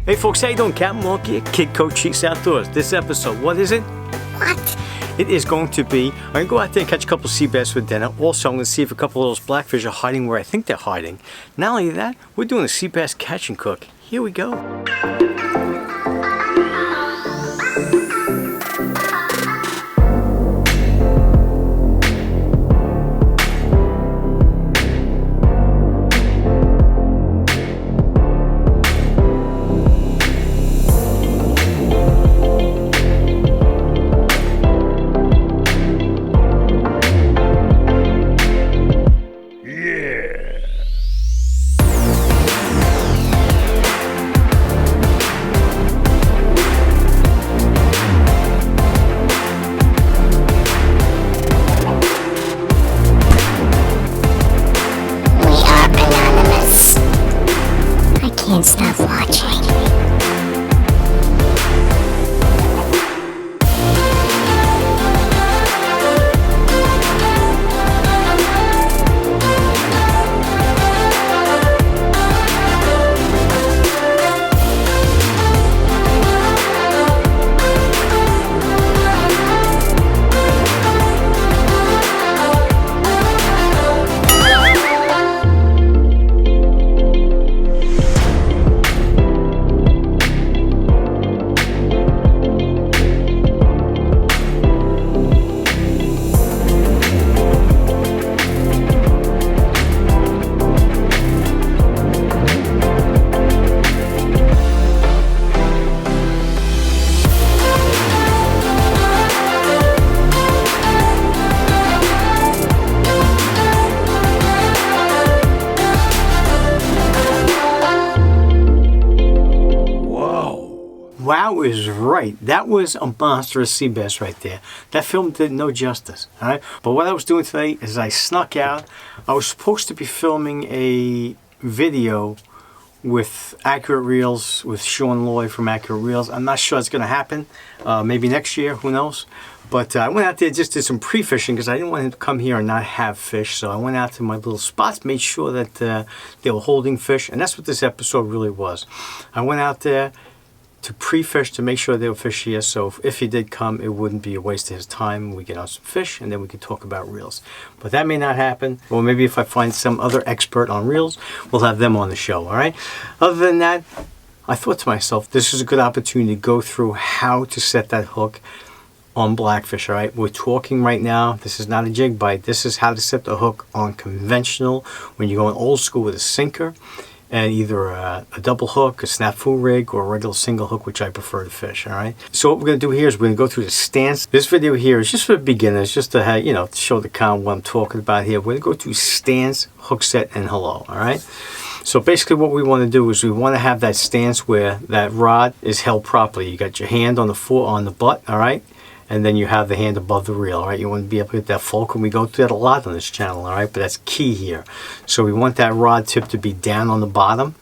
Hey folks, how you doing? Captain Mark here, KIDCOCHIESE Outdoors. This episode, what is it? What? It is going to be, I'm going to go out there and catch a couple of sea bass for dinner. Also, I'm going to see if a couple of those blackfish are hiding where I think they're hiding. Not only that, we're doing a sea bass catch and cook. Here we go. Can't stop watching. Wow is right. That was a monstrous sea bass right there. That film did no justice. All right. But what I was doing today is I snuck out. I was supposed to be filming a video with Accurate Reels with Sean Lloyd from Accurate Reels. I'm not sure it's going to happen. Maybe next year. Who knows? But I went out there, just did some pre-fishing because I didn't want him to come here and not have fish. So I went out to my little spots, made sure that they were holding fish. And that's what this episode really was. I went out there to pre-fish to make sure they were fish here, so if he did come, it wouldn't be a waste of his time. We get on some fish and then we could talk about reels. But that may not happen, or maybe if I find some other expert on reels, we'll have them on the show, all right? Other than that, I thought to myself, this is a good opportunity to go through how to set that hook on blackfish, all right? We're talking right now, this is not a jig bite, this is how to set the hook on conventional, when you're going old school with a sinker, and either a double hook, a snafu rig, or a regular single hook, which I prefer to fish, all right? So what we're going to do here is we're going to go through the stance. This video here is just for beginners, just to have, to show the con what I'm talking about here. We're going to go through stance, hook set, and hello, all right? So basically what we want to do is we want to have that stance where that rod is held properly. You got your hand on the butt, all right? And then you have the hand above the reel, all right? You want to be able to get that fulcrum. We go through that a lot on this channel, all right? But that's key here. So we want that rod tip to be down on the bottom,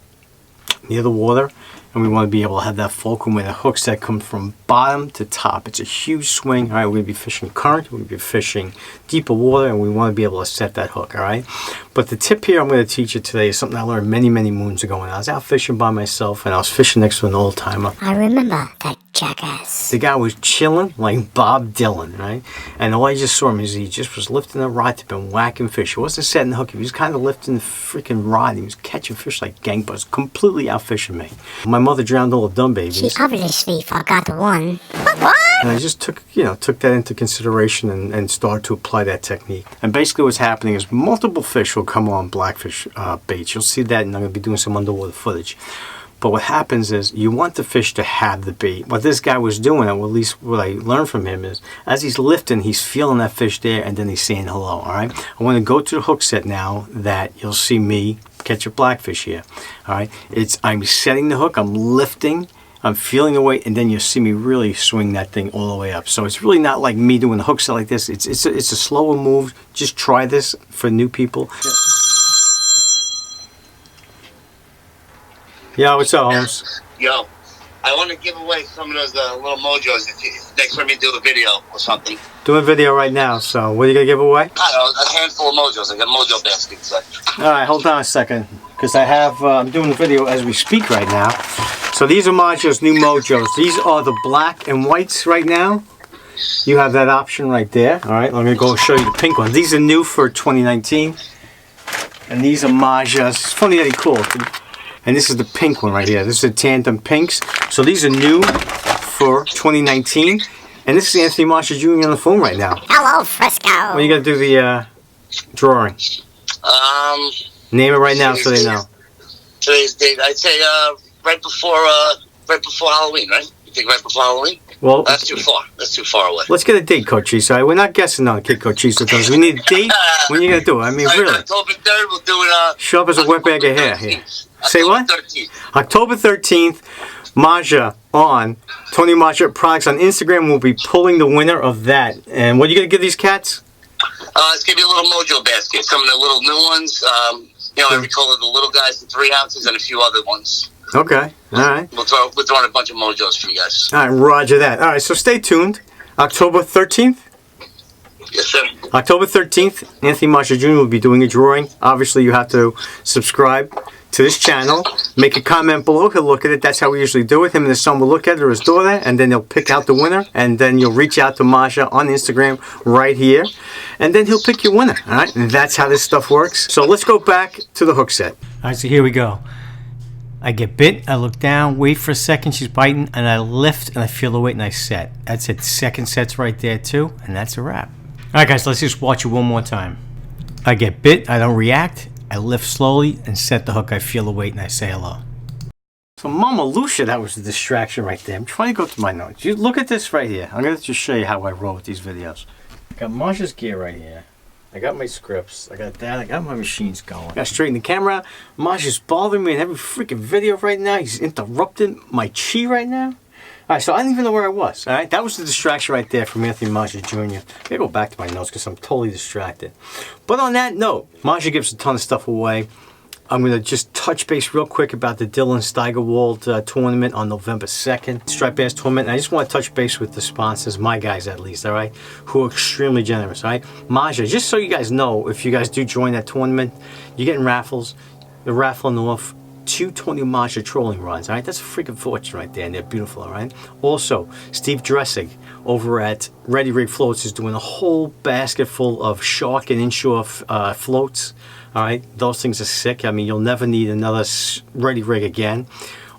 near the water. And we want to be able to have that fulcrum where the hooks that come from bottom to top. It's a huge swing, all right? We're going to be fishing current. We're going to be fishing deeper water. And we want to be able to set that hook, all right? But the tip here I'm going to teach you today is something I learned many, many moons ago when I was out fishing by myself. And I was fishing next to an old timer. I remember that jackass. The guy was chilling like Bob Dylan, right? And all I just saw him is he just was lifting the rod tip and whacking fish. He wasn't setting the hook. He was kind of lifting the freaking rod. He was catching fish like gangbusters, completely out fishing me. My mother drowned all the dumb babies. She obviously forgot one. What? And I just took that into consideration and started to apply that technique. And basically what's happening is multiple fish will come on blackfish baits. You'll see that, and I'm going to be doing some underwater footage. But what happens is you want the fish to have the bait. What this guy was doing, or at least what I learned from him, is as he's lifting, he's feeling that fish there, and then he's saying hello, all right? I want to go to the hook set now that you'll see me catch a blackfish here, all right? I'm setting the hook, I'm lifting, I'm feeling the weight, and then you'll see me really swing that thing all the way up. So it's really not like me doing the hook set like this. It's a slower move. Just try this for new people. Yeah, what's up, Holmes? Yo, I want to give away some of those little mojos if next time you do a video or something. Doing a video right now, so what are you going to give away? I don't know, a handful of mojos. I got mojo baskets. All right, hold on a second. because I have, I'm doing the video as we speak right now. So these are Majo's new mojos. These are the black and whites right now. You have that option right there. All right, I'm gonna go show you the pink ones. These are new for 2019. And these are Majo's. It's funny that he called. And this is the pink one right here. This is the tandem pinks. So these are new for 2019. And this is Anthony Maja Jr. on the phone right now. Hello, Frisco. When you gonna do the drawing? Name it right now so they know. Today's date, I'd say right before Halloween, right? You think right before Halloween? Well, that's too far. That's too far away. Let's get a date, Cochise. All right, we're not guessing on KIDCOCHIESE with us. We need a date. When are you gonna do it? I mean, really. October 3rd, we'll do it. Show up as a wet bag of hair here. Say what? 13th. October 13th. Maja on Tony Maja Products on Instagram will be pulling the winner of that. And what are you gonna give these cats? It's gonna be a little mojo basket. Some of the little new ones. Every color of the little guys, the 3 ounces, and a few other ones. Okay. All right. We'll throw in a bunch of mojos for you guys. All right. Roger that. All right. So stay tuned. October 13th. Yes, sir. October 13th, Anthony Maja Jr. will be doing a drawing. Obviously, you have to subscribe to this channel. Make a comment below. He'll look at it. That's how we usually do it. Him and his son will look at it, or his daughter, and then they'll pick out the winner. And then you'll reach out to Maja on Instagram right here. And then he'll pick your winner. All right? And that's how this stuff works. So let's go back to the hook set. All right, so here we go. I get bit, I look down, wait for a second, she's biting, and I lift, and I feel the weight, and I set. That's it. Second set's right there, too, and that's a wrap. All right, guys, let's just watch it one more time. I get bit, I don't react, I lift slowly, and set the hook. I feel the weight, and I say hello. So Mama Lucia, that was the distraction right there. I'm trying to go to my notes. You look at this right here. I'm going to just show you how I roll with these videos. Got Maja's gear right here. I got my scripts. I got that. I got my machines going. I got to straighten the camera. Maja's bothering me in every freaking video right now. He's interrupting my chi right now. Alright, so I don't even know where I was. Alright, that was the distraction right there from Anthony Maja Jr. I gotta go back to my notes because I'm totally distracted. But on that note, Maja gives a ton of stuff away. I'm going to just touch base real quick about the Dylan Steigerwald tournament on November 2nd. Striped Bass tournament. And I just want to touch base with the sponsors, my guys at least, all right, who are extremely generous, all right? Maja, just so you guys know, if you guys do join that tournament, you're getting raffles. They're raffling off 220 Maja trolling rods, all right? That's a freaking fortune right there, and they're beautiful, all right? Also, Steve Dressig over at Ready Rig Floats is doing a whole basket full of shark and inshore floats. All right, those things are sick. I mean, you'll never need another Ready Rig again.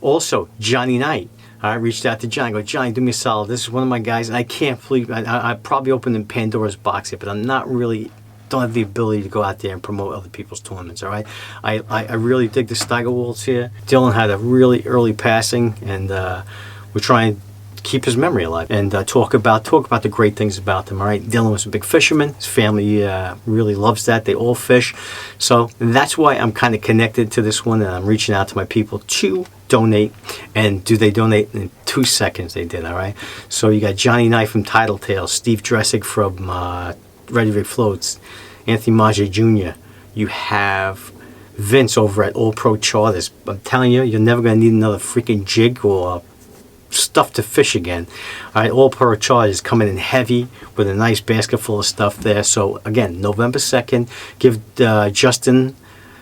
Also, Johnny Knight. I reached out to Johnny. I go, Johnny, do me a solid. This is one of my guys, and I can't believe I probably opened in Pandora's box here, but I'm not really, don't have the ability to go out there and promote other people's tournaments. All right, I really dig the Steigerwalds here. Dylan had a really early passing, and we're trying keep his memory alive and talk about the great things about them. All right, Dylan was a big fisherman. His family really loves that. They all fish, so that's why I'm kind of connected to this one, and I'm reaching out to my people to donate. And do they donate in 2 seconds? They did. All right, so you got Johnny Knight from Title Tales, Steve Dressig from Ready Rig Floats, Anthony Maja Jr. You have Vince over at All Pro Charters. I'm telling you, you're never going to need another freaking jig or stuff to fish again. All right, All Pro Charters is coming in heavy with a nice basket full of stuff there. So again, November 2nd, give Justin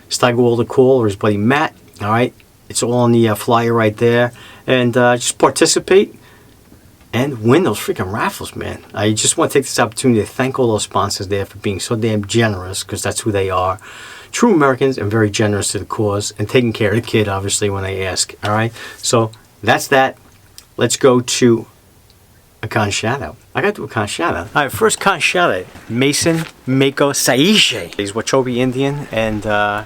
Steigerwald a call, or his buddy Matt. All right, it's all on the flyer right there, and just participate and win those freaking raffles, man. I just want to take this opportunity to thank all those sponsors there for being so damn generous, because that's who they are. True Americans and very generous to the cause, and taking care of the kid, obviously, when they ask. All right, so that's that. Let's go to a con shout out. I got to do a con shout out. All right, first con shout out, Mason Mako Saije. He's Wachobi Indian, and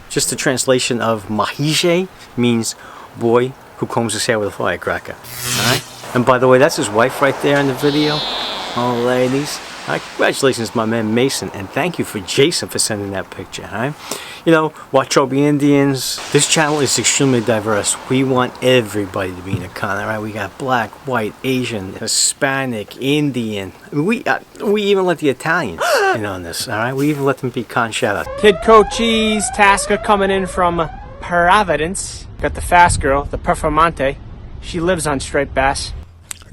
just the translation of Mahije means boy who combs his hair with a firecracker. All right, and by the way, that's his wife right there in the video. Oh, ladies. All right, congratulations to my man Mason, and thank you for Jason for sending that picture. All right? You know, Wachobi Indians, this channel is extremely diverse. We want everybody to be in a con. All right, we got black, white, Asian, Hispanic, Indian. I mean, we even let the Italians in on this. All right, we even let them be con shout out. KIDCOCHIESE Tasca coming in from Providence. Got the fast girl, the Performante. She lives on striped bass.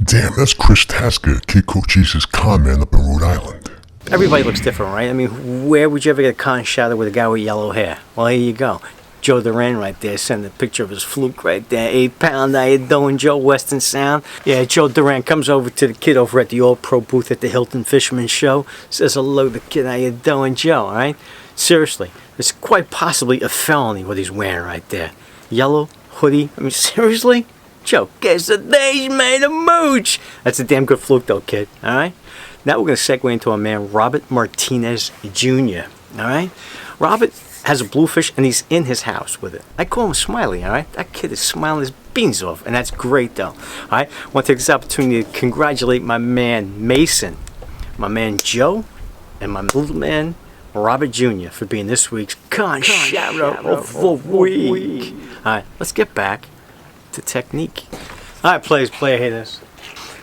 Damn, that's Chris Tasker, KIDCOCHIESE's con man up in Rhode Island. Everybody looks different, right? I mean, where would you ever get a con shout out with a guy with yellow hair? Well, here you go. Joe Duran right there, sending a picture of his fluke right there. 8 pound, how you doing, Joe? Western Sound. Yeah, Joe Duran comes over to the kid over at the All Pro booth at the Hilton Fisherman Show. Says hello to the kid, how you doing, Joe? All right? Seriously, it's quite possibly a felony what he's wearing right there. Yellow hoodie. I mean, seriously? Joe, guess the day's made a mooch. That's a damn good fluke though, kid. All right? Now we're going to segue into our man, Robert Martinez Jr. All right? Robert has a bluefish and he's in his house with it. I call him Smiley, all right? That kid is smiling his beans off, and that's great though. All right? I want to take this opportunity to congratulate my man Mason, my man Joe, and my little man Robert Jr. for being this week's KON Hat of the Week. All right, let's get back to technique. All right, player haters.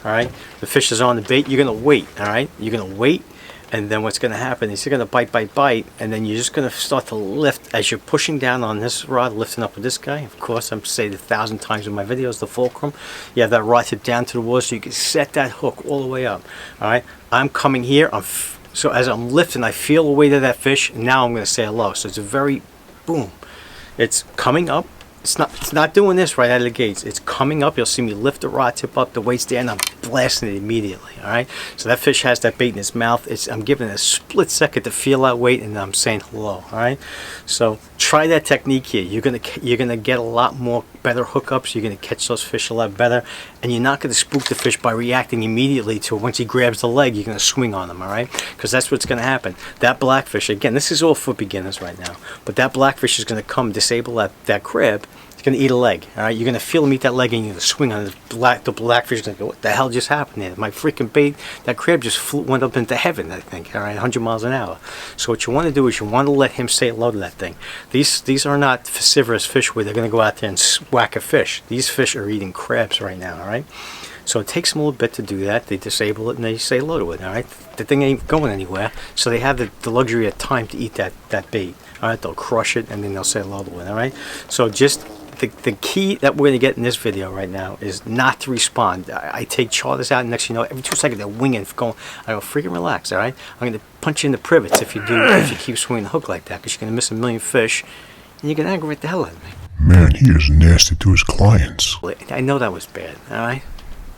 All right, the fish is on the bait. You're gonna wait. All right, you're gonna wait. And then what's going to happen is you're going to bite, and then you're just going to start to lift as you're pushing down on this rod, lifting up with this guy. Of course, I'm saying it 1,000 times in my videos, the fulcrum. You have that rod tip down to the water so you can set that hook all the way up. All right, I'm coming here. So as I'm lifting, I feel the weight of that fish. And now I'm going to say hello. So it's a very, boom. It's coming up. It's not doing this right out of the gates. It's coming up. You'll see me lift the rod tip up, the weight's there, and I'm blasting it immediately. All right. So that fish has that bait in its mouth. I'm giving it a split second to feel that weight, and I'm saying hello. All right. So try that technique here. You're gonna get a lot more better hookups. You're gonna catch those fish a lot better, and you're not gonna spook the fish by reacting immediately to it. Once he grabs the leg, you're gonna swing on him. All right. Because that's what's gonna happen. That blackfish, again, this is all for beginners right now, but that blackfish is gonna come disable that crib. Going to eat a leg, all right? You're going to feel him eat that leg, and you're going to swing on the blackfish. Going to go, what the hell just happened there? My freaking bait, that crab just went up into heaven, I think, all right, 100 miles an hour. So what you want to do is you want to let him say hello to that thing. These are not vociferous fish where they're going to go out there and whack a fish. These fish are eating crabs right now, all right? So it takes them a little bit to do that. They disable it and they say hello to it, all right? The thing ain't going anywhere, so they have the luxury of time to eat that bait, all right? They'll crush it, and then they'll say hello to it, all right? So just the key that we're going to get in this video right now is not to respond. I take charters out, and next you know, every 2 seconds they're winging, going. I go, freaking relax, all right? I'm going to punch you in the privets if you keep swinging the hook like that, because you're going to miss a million fish, and you're going to aggravate the hell out of me. Man, he is nasty to his clients. I know that was bad, all right?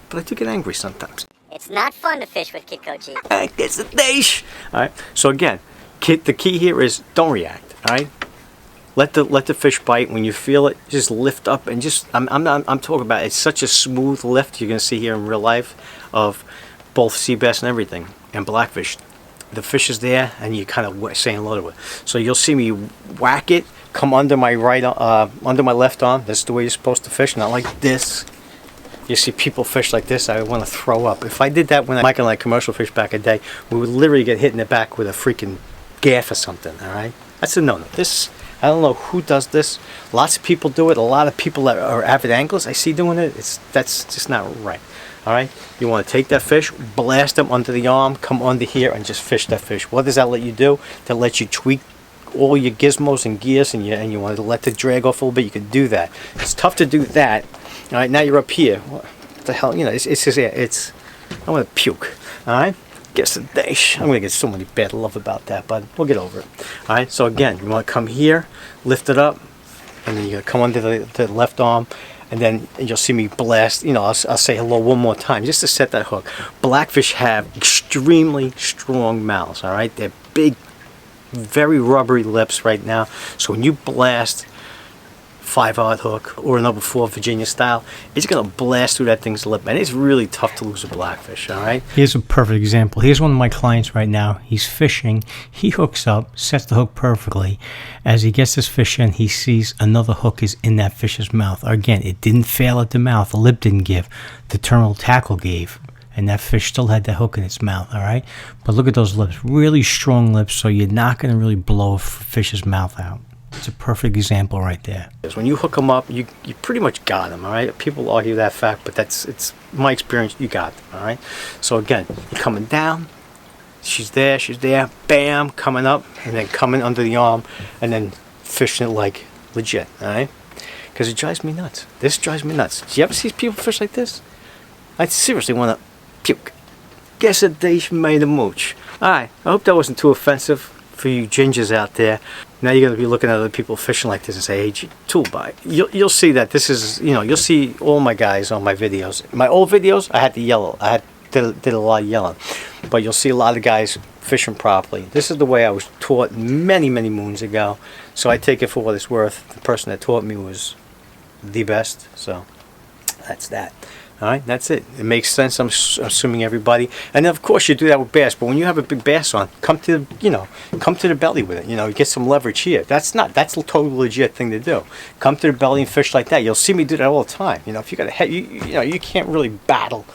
But I do get angry sometimes. It's not fun to fish with KIDCOCHIESE. It's a dish. All right. So again, the key here is don't react. All right. Let the fish bite. When you feel it, just lift up and just. I'm talking about. It's such a smooth lift you're gonna see here in real life of both sea bass and everything and blackfish. The fish is there, and you kind of saying hello to it. So you'll see me whack it, come under my under my left arm. That's the way you're supposed to fish, not like this. You see people fish like this, I want to throw up. If I did that when Mike and I commercial fish back a day, we would literally get hit in the back with a freaking gaff or something, all right? That's a no-no. I don't know who does this. Lots of people do it. A lot of people that are avid anglers, I see doing it. That's just not right, all right? You want to take that fish, blast them under the arm, come under here, and just fish that fish. What does that let you do? That lets you tweak all your gizmos and gears, and you want to let the drag off a little bit. You can do that. It's tough to do that. All right, now you're up here. What the hell? You know, it's. I want to puke. All right, guess the dash. I'm gonna get so many bad love about that, but we'll get over it. All right. So again, you want to come here, lift it up, and then you're gonna come under the left arm, and then you'll see me blast. You know, I'll say hello one more time just to set that hook. Blackfish have extremely strong mouths. All right, they're big, very rubbery lips right now. So when you blast 5-aught hook or a number 4 Virginia style, it's gonna blast through that thing's lip, and it's really tough to lose a blackfish. All right. Here's a perfect example. Here's one of my clients right now. He's fishing. He hooks up, sets the hook perfectly. As he gets this fish in, he sees another hook is in that fish's mouth. Again, it didn't fail at the mouth. The lip didn't give. The terminal tackle gave. And that fish still had that hook in its mouth, all right? But look at those lips, really strong lips, so you're not going to really blow a fish's mouth out. It's a perfect example right there. When you hook them up, you pretty much got them, all right? People argue that fact, but it's my experience, you got them, all right? So again, you're coming down, she's there, bam, coming up, and then coming under the arm, and then fishing it like legit, all right? Because it drives me nuts. This drives me nuts. Do you ever see people fish like this? I seriously want to puke. Guess that they made a mooch. Alright, I hope that wasn't too offensive for you gingers out there. Now you got to be looking at other people fishing like this and say, hey, tool buy. You'll see that this is, you'll see all my guys on my videos. My old videos, I had to yell. Did a lot of yelling. But you'll see a lot of guys fishing properly. This is the way I was taught many, many moons ago. So I take it for what it's worth. The person that taught me was the best. So that's that. All right, that's it. It makes sense. I'm assuming everybody. And then of course you do that with bass. But when you have a big bass on, come to the belly with it. Get some leverage here. That's a totally legit thing to do. Come to the belly and fish like that. You'll see me do that all the time. If you got a head, you can't really battle.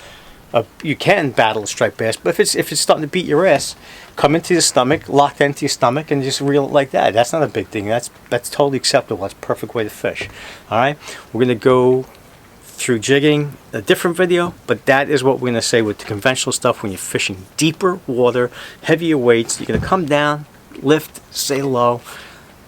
You can battle a striped bass, but if it's starting to beat your ass, come into your stomach, lock into your stomach, and just reel it like that. That's not a big thing. That's totally acceptable. That's a perfect way to fish. All right, we're gonna go through jigging, a different video, but that is what we're gonna say with the conventional stuff. When you're fishing deeper water, heavier weights, you're gonna come down, lift, stay low.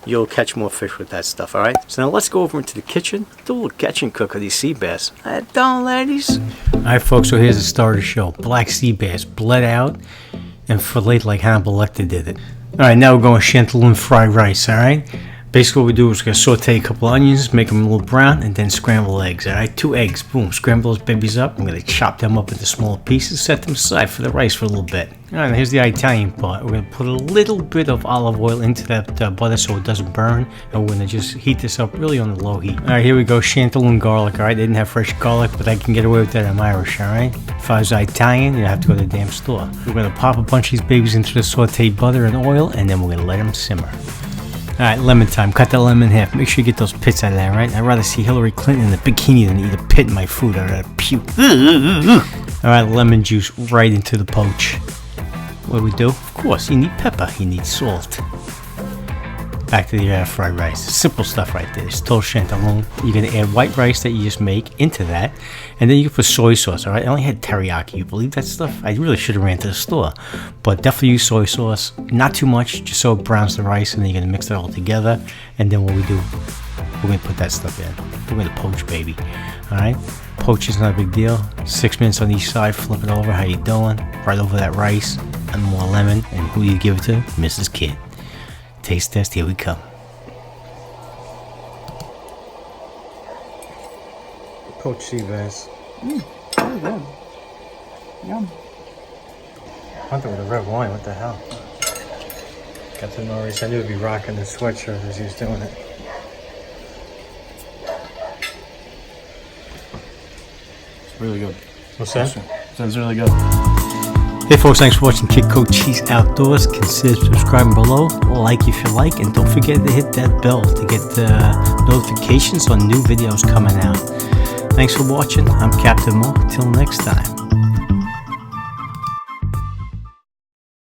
You'll catch more fish with that stuff, all right? So now let's go over into the kitchen, do a little catch and cook of these sea bass. Don't, ladies. All right, folks, so here's the start of the show. Black sea bass, bled out and filleted like Hannibal Lecter did it. All right, now we're going Shantaloon fried rice, all right? Basically what we do is we're going to saute a couple onions, make them a little brown, and then scramble eggs, all right? 2 eggs, boom, scramble those babies up. I'm going to chop them up into small pieces, set them aside for the rice for a little bit. All right, now here's the Italian part. We're going to put a little bit of olive oil into that butter so it doesn't burn, and we're going to just heat this up really on the low heat. All right, here we go, Shantaloon garlic, all right? They didn't have fresh garlic, but I can get away with that. I'm Irish, all right? If I was Italian, you'd have to go to the damn store. We're going to pop a bunch of these babies into the sauteed butter and oil, and then we're going to let them simmer. Alright, lemon time. Cut that lemon in half. Make sure you get those pits out of there, right? I'd rather see Hillary Clinton in a bikini than eat a pit in my food. I'd rather puke. Alright, lemon juice right into the poach. What do we do? Of course, you need pepper. You need salt. Back to the fried rice. Simple stuff right there. It's total Shantaloon. You're going to add white rice that you just make into that. And then you can put soy sauce, alright? I only had teriyaki. You believe that stuff? I really should have ran to the store. But definitely use soy sauce. Not too much, just so it browns the rice. And then you're going to mix it all together. And then what we do, we're going to put that stuff in. We're going to poach, baby. Alright? Poach is not a big deal. 6 minutes on each side. Flip it over. How you doing? Right over that rice. And more lemon. And who do you give it to? Mrs. Kid. Taste test, here we come. Poached Seabass. Very good. Yum. Hunter with a red wine, what the hell? Got to know Maurice. I knew he'd be rocking the sweatshirt as he was doing it. It's really good. What's that? Sounds really good. Hey folks, thanks for watching KIDCOCHIESE Outdoors. Consider subscribing below, like if you like, and don't forget to hit that bell to get notifications on new videos coming out. Thanks for watching. I'm Captain Mo. Till next time.